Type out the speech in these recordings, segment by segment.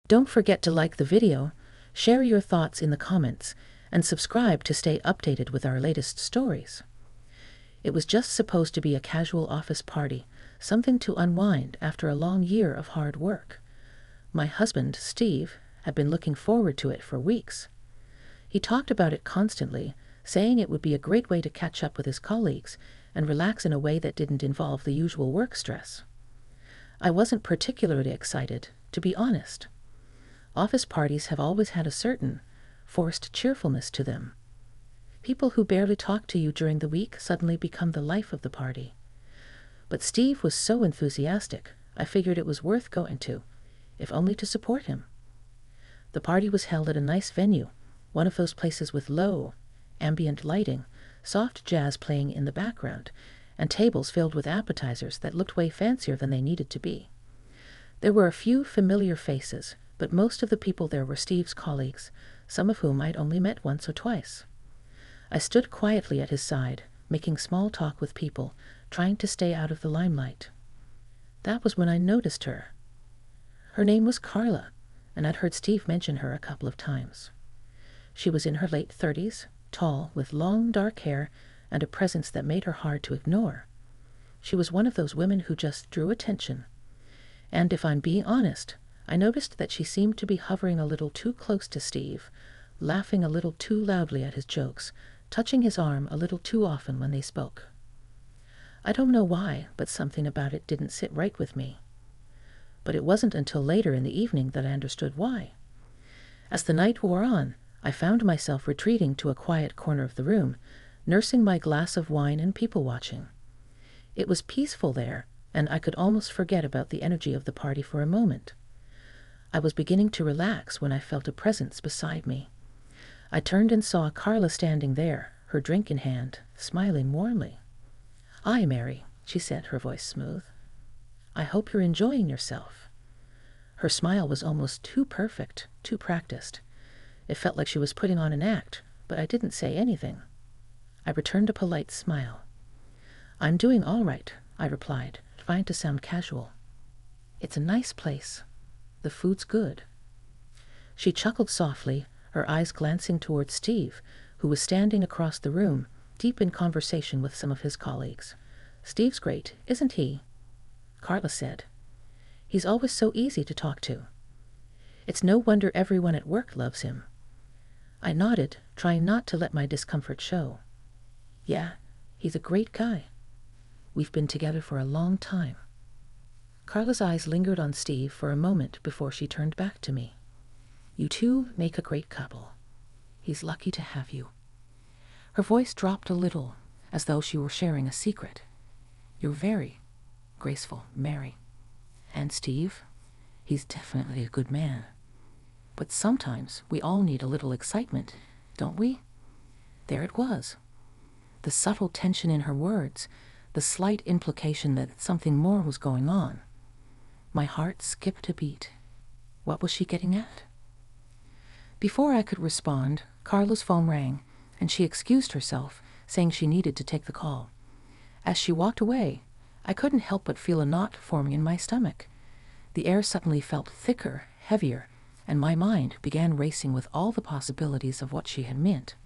Don't forget to like the video, share your thoughts in the comments, and subscribe to stay updated with our latest stories. It was just supposed to be a casual office party, something to unwind after a long year of hard work. My husband, Steve, had been looking forward to it for weeks. He talked about it constantly, saying it would be a great way to catch up with his colleagues and relax in a way that didn't involve the usual work stress. I wasn't particularly excited, to be honest. Office parties have always had a certain, forced cheerfulness to them. People who barely talk to you during the week suddenly become the life of the party. But Steve was so enthusiastic, I figured it was worth going to, if only to support him. The party was held at a nice venue, one of those places with low, ambient lighting, soft jazz playing in the background, and tables filled with appetizers that looked way fancier than they needed to be. There were a few familiar faces, but most of the people there were Steve's colleagues, some of whom I'd only met once or twice. I stood quietly at his side, making small talk with people, trying to stay out of the limelight. That was when I noticed her. Her name was Carla, and I'd heard Steve mention her a couple of times. She was in her late 30s, tall, with long dark hair and a presence that made her hard to ignore. She was one of those women who just drew attention. And if I'm being honest, I noticed that she seemed to be hovering a little too close to Steve, laughing a little too loudly at his jokes, touching his arm a little too often when they spoke. I don't know why, but something about it didn't sit right with me. But it wasn't until later in the evening that I understood why. As the night wore on, I found myself retreating to a quiet corner of the room, nursing my glass of wine and people-watching. It was peaceful there, and I could almost forget about the energy of the party for a moment. I was beginning to relax when I felt a presence beside me. I turned and saw Carla standing there, her drink in hand, smiling warmly. "Hi, Mary," she said, her voice smooth. "I hope you're enjoying yourself." Her smile was almost too perfect, too practiced. It felt like she was putting on an act, but I didn't say anything. I returned a polite smile. "I'm doing all right," I replied, trying to sound casual. "It's a nice place. The food's good." She chuckled softly, her eyes glancing toward Steve, who was standing across the room, deep in conversation with some of his colleagues. "Steve's great, isn't he?" Carla said. "He's always so easy to talk to. It's no wonder everyone at work loves him." I nodded, trying not to let my discomfort show. "Yeah, he's a great guy. We've been together for a long time." Carla's eyes lingered on Steve for a moment before she turned back to me. "You two make a great couple. He's lucky to have you." Her voice dropped a little, as though she were sharing a secret. "You're very graceful, Mary. And Steve, he's definitely a good man. But sometimes we all need a little excitement, don't we?" There it was. The subtle tension in her words, the slight implication that something more was going on. My heart skipped a beat. What was she getting at? Before I could respond, Carla's phone rang, and she excused herself, saying she needed to take the call. As she walked away, I couldn't help but feel a knot forming in my stomach. The air suddenly felt thicker, heavier, and my mind began racing with all the possibilities of what she had meant.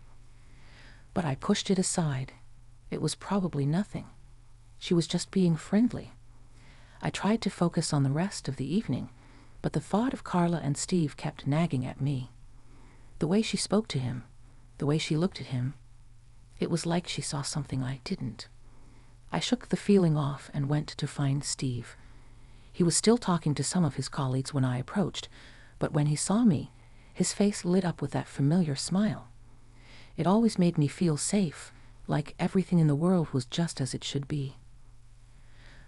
But I pushed it aside. It was probably nothing. She was just being friendly. I tried to focus on the rest of the evening, but the thought of Carla and Steve kept nagging at me. The way she spoke to him, the way she looked at him, it was like she saw something I didn't. I shook the feeling off and went to find Steve. He was still talking to some of his colleagues when I approached, but when he saw me, his face lit up with that familiar smile. It always made me feel safe, like everything in the world was just as it should be.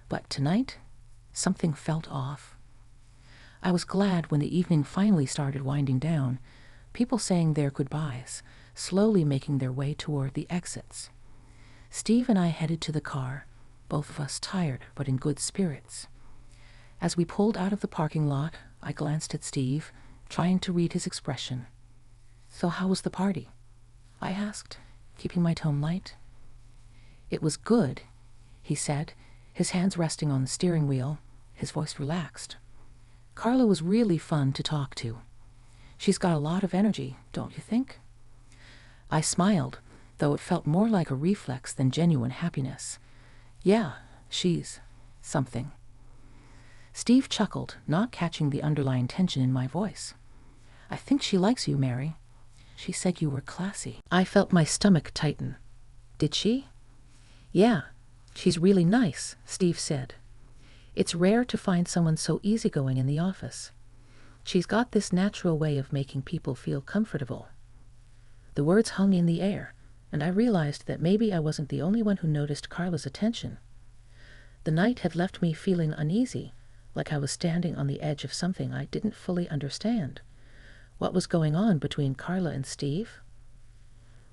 But tonight, something felt off. I was glad when the evening finally started winding down, people saying their goodbyes, slowly making their way toward the exits. Steve and I headed to the car, both of us tired but in good spirits. As we pulled out of the parking lot, I glanced at Steve, trying to read his expression. "So how was the party?" I asked, keeping my tone light. "It was good," he said, his hands resting on the steering wheel, his voice relaxed. Carla was really fun to talk to. She's got a lot of energy, don't you think? I smiled, though it felt more like a reflex than genuine happiness. Yeah, she's something. Steve chuckled, not catching the underlying tension in my voice. I think she likes you, Mary. She said you were classy. I felt my stomach tighten. Did she? Yeah, she's really nice, Steve said. It's rare to find someone so easygoing in the office. She's got this natural way of making people feel comfortable. The words hung in the air, and I realized that maybe I wasn't the only one who noticed Carla's attention. The night had left me feeling uneasy, like I was standing on the edge of something I didn't fully understand. What was going on between Carla and Steve?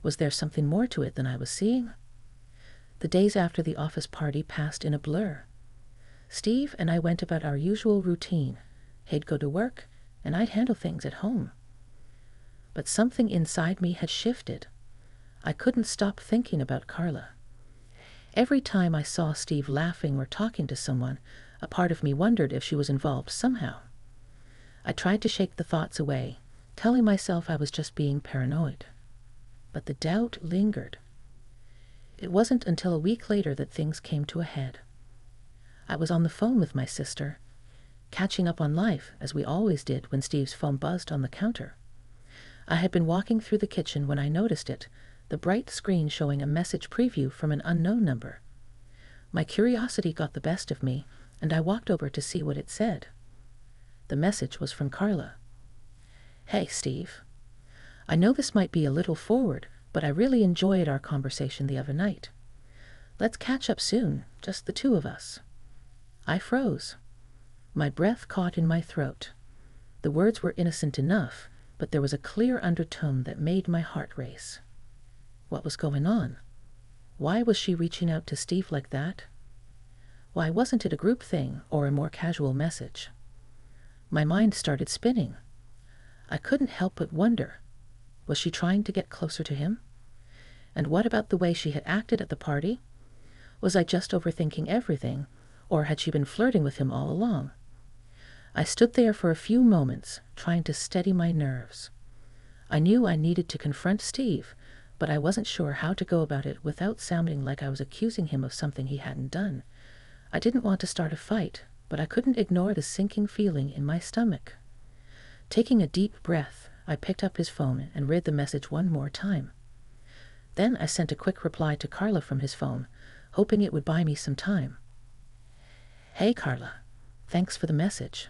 Was there something more to it than I was seeing? The days after the office party passed in a blur. Steve and I went about our usual routine. He'd go to work, and I'd handle things at home. But something inside me had shifted. I couldn't stop thinking about Carla. Every time I saw Steve laughing or talking to someone, a part of me wondered if she was involved somehow. I tried to shake the thoughts away, telling myself I was just being paranoid. But the doubt lingered. It wasn't until a week later that things came to a head. I was on the phone with my sister, catching up on life, as we always did when Steve's phone buzzed on the counter. I had been walking through the kitchen when I noticed it, the bright screen showing a message preview from an unknown number. My curiosity got the best of me, and I walked over to see what it said. The message was from Carla. Hey, Steve. I know this might be a little forward, but I really enjoyed our conversation the other night. Let's catch up soon, just the two of us. I froze. My breath caught in my throat. The words were innocent enough, but there was a clear undertone that made my heart race. What was going on? Why was she reaching out to Steve like that? Why wasn't it a group thing or a more casual message? My mind started spinning. I couldn't help but wonder. Was she trying to get closer to him? And what about the way she had acted at the party? Was I just overthinking everything, or had she been flirting with him all along? I stood there for a few moments, trying to steady my nerves. I knew I needed to confront Steve, but I wasn't sure how to go about it without sounding like I was accusing him of something he hadn't done. I didn't want to start a fight, but I couldn't ignore the sinking feeling in my stomach. Taking a deep breath, I picked up his phone and read the message one more time. Then I sent a quick reply to Carla from his phone, hoping it would buy me some time. Hey, Carla. Thanks for the message.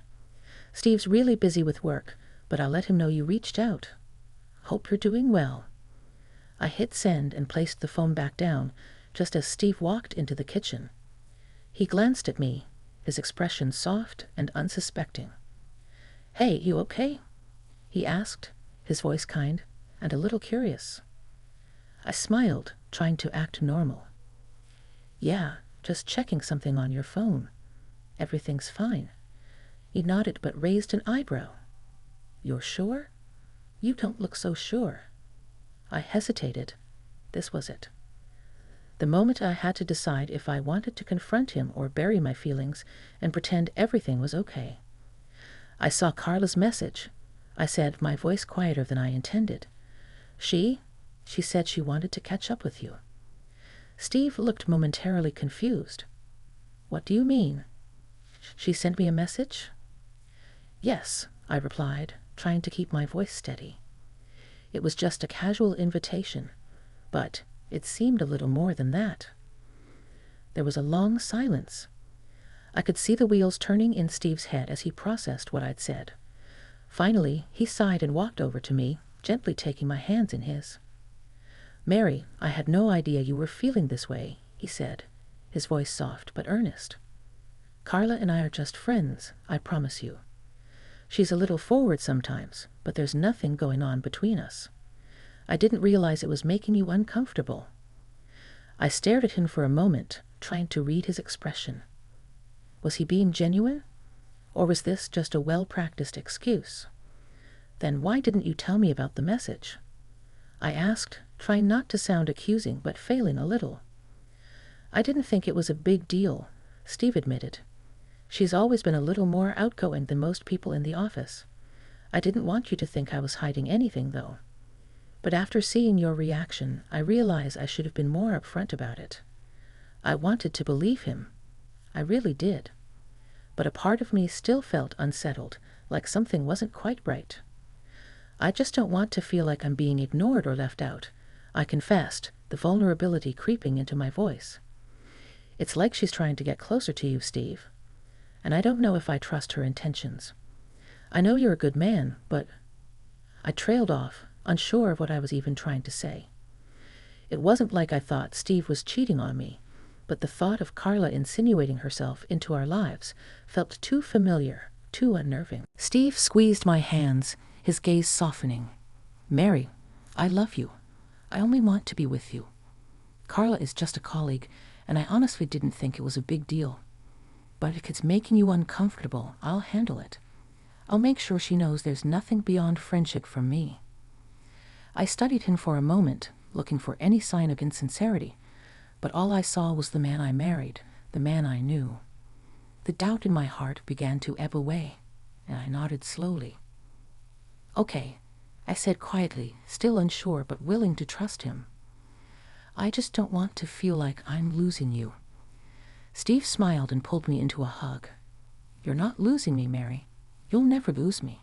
Steve's really busy with work, but I'll let him know you reached out. Hope you're doing well. I hit send and placed the phone back down, just as Steve walked into the kitchen. He glanced at me, his expression soft and unsuspecting. Hey, you okay? He asked, his voice kind and a little curious. I smiled, trying to act normal. Yeah, just checking something on your phone. Everything's fine. He nodded but raised an eyebrow. You're sure? You don't look so sure. I hesitated. This was it. The moment I had to decide if I wanted to confront him or bury my feelings and pretend everything was okay. I saw Carla's message. I said, my voice quieter than I intended. She said she wanted to catch up with you. Steve looked momentarily confused. What do you mean? She sent me a message? Yes, I replied, trying to keep my voice steady. It was just a casual invitation, but it seemed a little more than that. There was a long silence. I could see the wheels turning in Steve's head as he processed what I'd said. Finally, he sighed and walked over to me, gently taking my hands in his. Mary, I had no idea you were feeling this way, he said, his voice soft but earnest. Carla and I are just friends, I promise you. She's a little forward sometimes, but there's nothing going on between us. I didn't realize it was making you uncomfortable. I stared at him for a moment, trying to read his expression. Was he being genuine? Or was this just a well-practiced excuse? Then why didn't you tell me about the message? I asked, trying not to sound accusing, but failing a little. I didn't think it was a big deal, Steve admitted. She's always been a little more outgoing than most people in the office. I didn't want you to think I was hiding anything, though. But after seeing your reaction, I realize I should have been more upfront about it. I wanted to believe him. I really did. But a part of me still felt unsettled, like something wasn't quite right. I just don't want to feel like I'm being ignored or left out, I confessed, the vulnerability creeping into my voice. It's like she's trying to get closer to you, Steve. And I don't know if I trust her intentions. I know you're a good man, but... I trailed off, unsure of what I was even trying to say. It wasn't like I thought Steve was cheating on me, but the thought of Carla insinuating herself into our lives felt too familiar, too unnerving. Steve squeezed my hands, his gaze softening. Mary, I love you. I only want to be with you. Carla is just a colleague, and I honestly didn't think it was a big deal. But if it's making you uncomfortable, I'll handle it. I'll make sure she knows there's nothing beyond friendship from me. I studied him for a moment, looking for any sign of insincerity, but all I saw was the man I married, the man I knew. The doubt in my heart began to ebb away, and I nodded slowly. Okay, I said quietly, still unsure but willing to trust him. I just don't want to feel like I'm losing you. Steve smiled and pulled me into a hug. You're not losing me, Mary. You'll never lose me.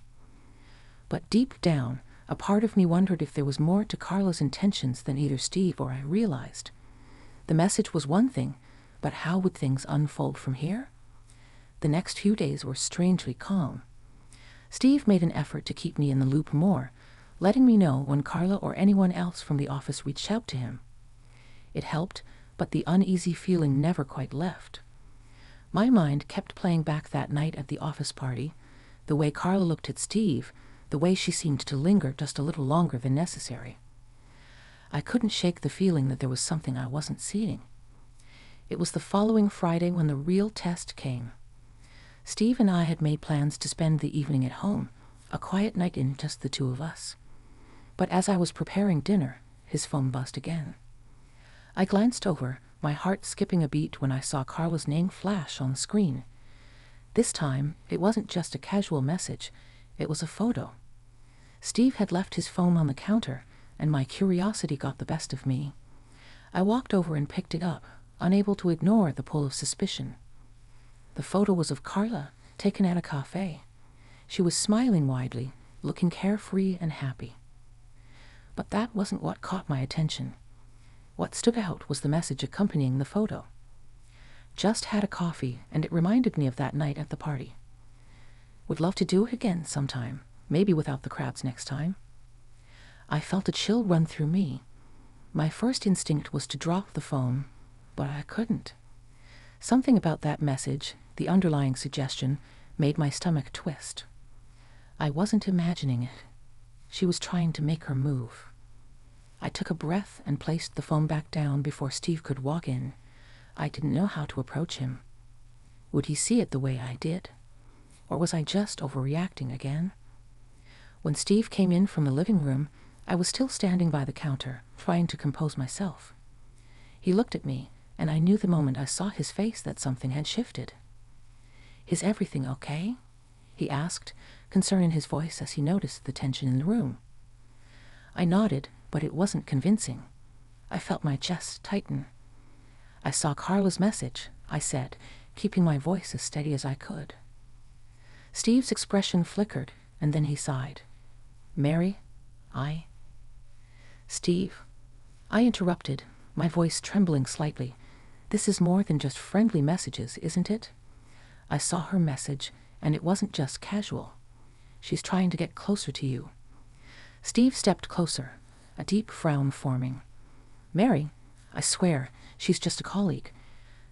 But deep down, a part of me wondered if there was more to Carla's intentions than either Steve or I realized. The message was one thing, but how would things unfold from here? The next few days were strangely calm. Steve made an effort to keep me in the loop more, letting me know when Carla or anyone else from the office reached out to him. It helped, but the uneasy feeling never quite left. My mind kept playing back that night at the office party, the way Carla looked at Steve, the way she seemed to linger just a little longer than necessary. I couldn't shake the feeling that there was something I wasn't seeing. It was the following Friday when the real test came. Steve and I had made plans to spend the evening at home, a quiet night in just the two of us. But as I was preparing dinner, his phone buzzed again. I glanced over, my heart skipping a beat when I saw Carla's name flash on the screen. This time, it wasn't just a casual message, it was a photo. Steve had left his phone on the counter, and my curiosity got the best of me. I walked over and picked it up, unable to ignore the pull of suspicion. The photo was of Carla, taken at a cafe. She was smiling widely, looking carefree and happy. But that wasn't what caught my attention. What stood out was the message accompanying the photo. Just had a coffee, and it reminded me of that night at the party. Would love to do it again sometime, maybe without the crowds next time. I felt a chill run through me. My first instinct was to drop the phone, but I couldn't. Something about that message, the underlying suggestion, made my stomach twist. I wasn't imagining it. She was trying to make her move. I took a breath and placed the phone back down before Steve could walk in. I didn't know how to approach him. Would he see it the way I did? Or was I just overreacting again? When Steve came in from the living room, I was still standing by the counter, trying to compose myself. He looked at me, and I knew the moment I saw his face that something had shifted. Is everything okay? He asked, concern in his voice as he noticed the tension in the room. I nodded, but it wasn't convincing. I felt my chest tighten. I saw Carla's message, I said, keeping my voice as steady as I could. Steve's expression flickered, and then he sighed. Mary, Steve, I interrupted, my voice trembling slightly. This is more than just friendly messages, isn't it? I saw her message, and it wasn't just casual. She's trying to get closer to you. Steve stepped closer, a deep frown forming. Mary, I swear, she's just a colleague.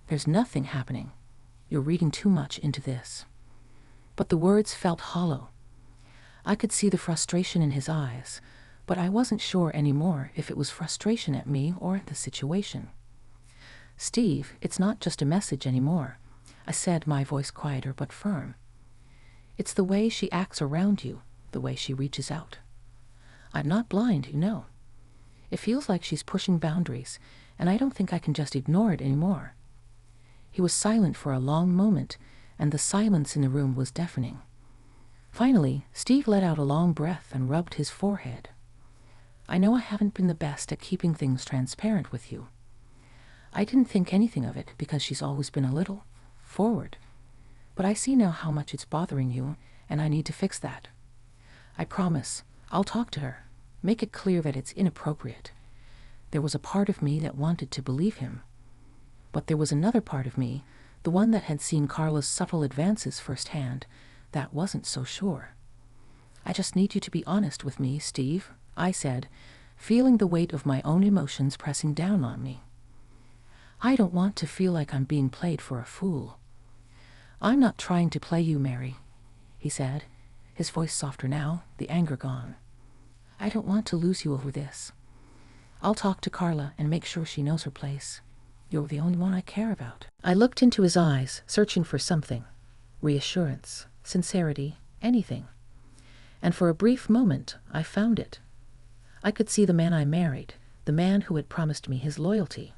There's nothing happening. You're reading too much into this. But the words felt hollow. I could see the frustration in his eyes, but I wasn't sure anymore if it was frustration at me or at the situation. Steve, it's not just a message anymore, I said, my voice quieter but firm. It's the way she acts around you, the way she reaches out. I'm not blind, you know. It feels like she's pushing boundaries, and I don't think I can just ignore it anymore. He was silent for a long moment, and the silence in the room was deafening. Finally, Steve let out a long breath and rubbed his forehead. "I know I haven't been the best at keeping things transparent with you. I didn't think anything of it because she's always been a little forward. But I see now how much it's bothering you, and I need to fix that. I promise, I'll talk to her, make it clear that it's inappropriate." There was a part of me that wanted to believe him. But there was another part of me, the one that had seen Carla's subtle advances firsthand, that wasn't so sure. "I just need you to be honest with me, Steve," I said, feeling the weight of my own emotions pressing down on me. "I don't want to feel like I'm being played for a fool." "I'm not trying to play you, Mary," he said, his voice softer now, the anger gone. "I don't want to lose you over this. I'll talk to Carla and make sure she knows her place. You're the only one I care about." I looked into his eyes, searching for something. Reassurance, sincerity, anything. And for a brief moment, I found it. I could see the man I married, the man who had promised me his loyalty.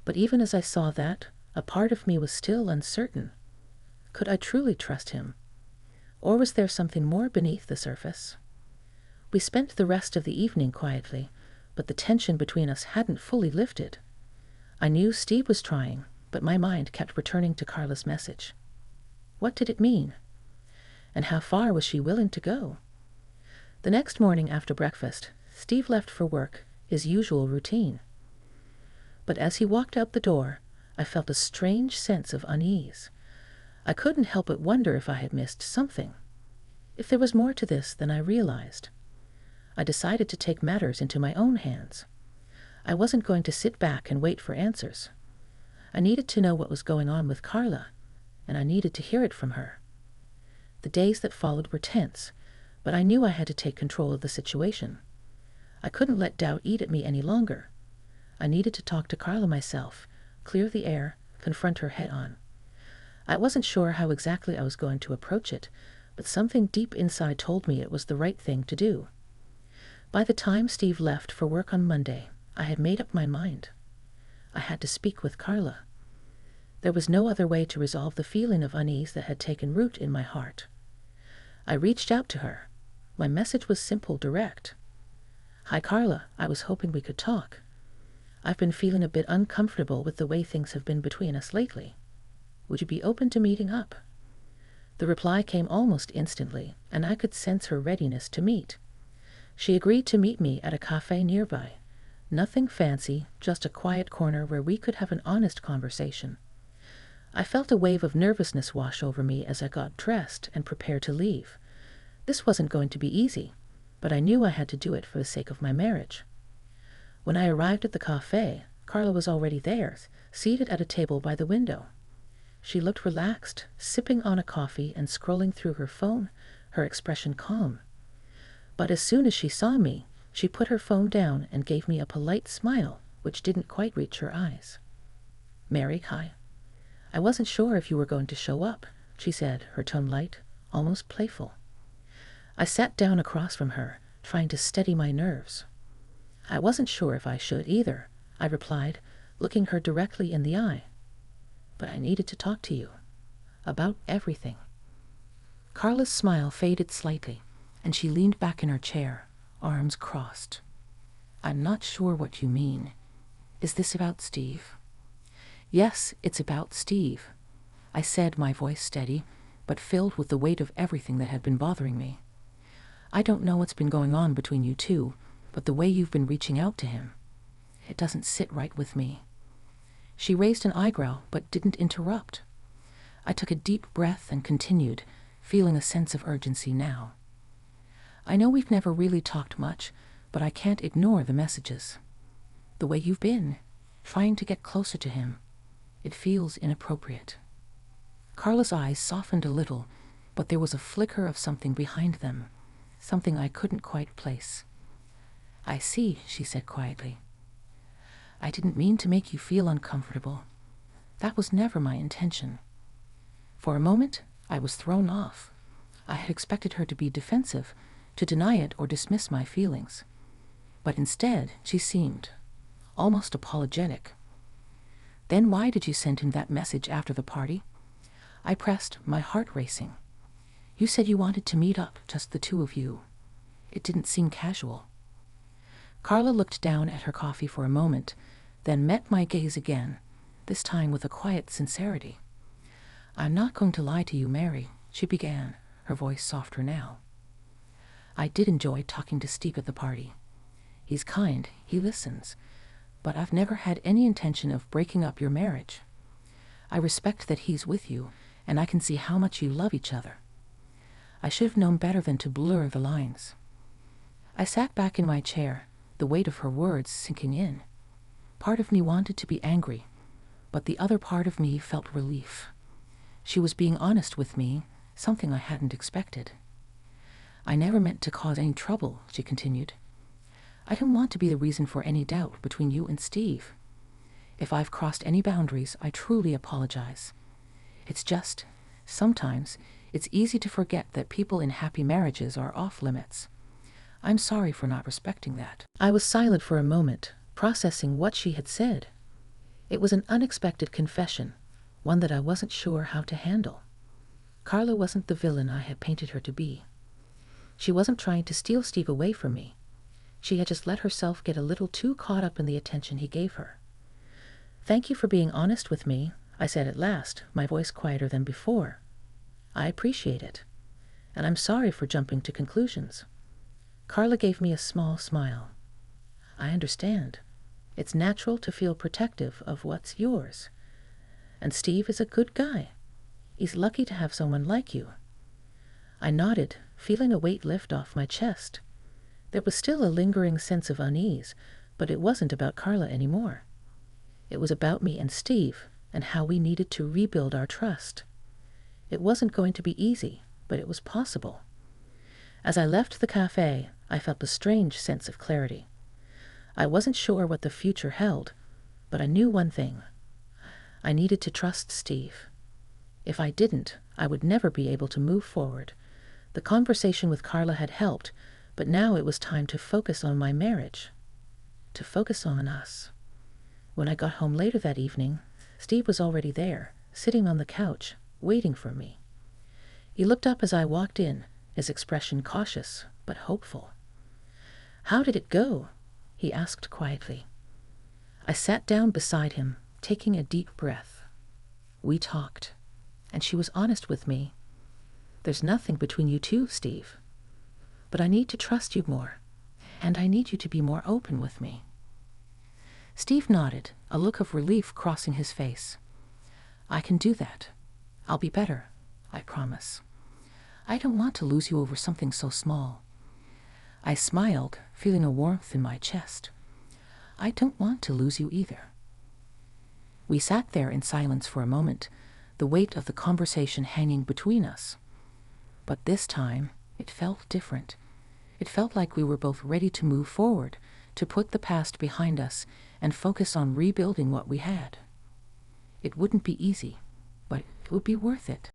But even as I saw that, a part of me was still uncertain. Could I truly trust him? Or was there something more beneath the surface? We spent the rest of the evening quietly, but the tension between us hadn't fully lifted. I knew Steve was trying, but my mind kept returning to Carla's message. What did it mean? And how far was she willing to go? The next morning after breakfast, Steve left for work, his usual routine. But as he walked out the door, I felt a strange sense of unease. I couldn't help but wonder if I had missed something, if there was more to this than I realized. I decided to take matters into my own hands. I wasn't going to sit back and wait for answers. I needed to know what was going on with Carla, and I needed to hear it from her. The days that followed were tense, but I knew I had to take control of the situation. I couldn't let doubt eat at me any longer. I needed to talk to Carla myself, clear the air, confront her head-on. I wasn't sure how exactly I was going to approach it, but something deep inside told me it was the right thing to do. By the time Steve left for work on Monday, I had made up my mind. I had to speak with Carla. There was no other way to resolve the feeling of unease that had taken root in my heart. I reached out to her. My message was simple, direct. "Hi, Carla. I was hoping we could talk. I've been feeling a bit uncomfortable with the way things have been between us lately. Would you be open to meeting up?" The reply came almost instantly, and I could sense her readiness to meet. She agreed to meet me at a cafe nearby. Nothing fancy, just a quiet corner where we could have an honest conversation. I felt a wave of nervousness wash over me as I got dressed and prepared to leave. This wasn't going to be easy, but I knew I had to do it for the sake of my marriage. When I arrived at the cafe, Carla was already there, seated at a table by the window. She looked relaxed, sipping on a coffee and scrolling through her phone, her expression calm. But as soon as she saw me, she put her phone down and gave me a polite smile, which didn't quite reach her eyes. "Mary, hi. I wasn't sure if you were going to show up," she said, her tone light, almost playful. I sat down across from her, trying to steady my nerves. "I wasn't sure if I should either," I replied, looking her directly in the eye. "But I needed to talk to you. About everything." Carla's smile faded slightly, and she leaned back in her chair, arms crossed. "I'm not sure what you mean. Is this about Steve?" "Yes, it's about Steve," I said, my voice steady, but filled with the weight of everything that had been bothering me. "I don't know what's been going on between you two, but the way you've been reaching out to him, it doesn't sit right with me." She raised an eyebrow, but didn't interrupt. I took a deep breath and continued, feeling a sense of urgency now. "I know we've never really talked much, but I can't ignore the messages. The way you've been, trying to get closer to him, it feels inappropriate." Carla's eyes softened a little, but there was a flicker of something behind them, something I couldn't quite place. "I see," she said quietly. "I didn't mean to make you feel uncomfortable. That was never my intention." For a moment, I was thrown off. I had expected her to be defensive, to deny it or dismiss my feelings. But instead, she seemed almost apologetic. "Then why did you send him that message after the party?" I pressed, my heart racing. You said you wanted to meet up, just the two of you. It didn't seem casual. Carla looked down at her coffee for a moment, then met my gaze again, this time with a quiet sincerity. I'm not going to lie to you, Mary, she began, her voice softer now. I did enjoy talking to Steve at the party. He's kind, he listens, but I've never had any intention of breaking up your marriage. I respect that he's with you, and I can see how much you love each other. I should have known better than to blur the lines. I sat back in my chair, the weight of her words sinking in. Part of me wanted to be angry, but the other part of me felt relief. She was being honest with me, something I hadn't expected. I never meant to cause any trouble, she continued. I don't want to be the reason for any doubt between you and Steve. If I've crossed any boundaries, I truly apologize. It's just, sometimes, it's easy to forget that people in happy marriages are off limits. I'm sorry for not respecting that. I was silent for a moment, processing what she had said. It was an unexpected confession, one that I wasn't sure how to handle. Carla wasn't the villain I had painted her to be. She wasn't trying to steal Steve away from me. She had just let herself get a little too caught up in the attention he gave her. Thank you for being honest with me, I said at last, my voice quieter than before. I appreciate it, and I'm sorry for jumping to conclusions. Carla gave me a small smile. I understand. It's natural to feel protective of what's yours. And Steve is a good guy. He's lucky to have someone like you. I nodded, feeling a weight lift off my chest. There was still a lingering sense of unease, but it wasn't about Carla anymore. It was about me and Steve, and how we needed to rebuild our trust. It wasn't going to be easy, but it was possible. As I left the cafe, I felt a strange sense of clarity. I wasn't sure what the future held, but I knew one thing. I needed to trust Steve. If I didn't, I would never be able to move forward. The conversation with Carla had helped, but now it was time to focus on my marriage. To focus on us. When I got home later that evening, Steve was already there, sitting on the couch, waiting for me. He looked up as I walked in, his expression cautious but hopeful. How did it go? He asked quietly. I sat down beside him, taking a deep breath. We talked, and she was honest with me. There's nothing between you two, Steve. But I need to trust you more, and I need you to be more open with me. Steve nodded, a look of relief crossing his face. I can do that. I'll be better, I promise. I don't want to lose you over something so small. I smiled, feeling a warmth in my chest. I don't want to lose you either. We sat there in silence for a moment, the weight of the conversation hanging between us. But this time, it felt different. It felt like we were both ready to move forward, to put the past behind us and focus on rebuilding what we had. It wouldn't be easy, but it would be worth it.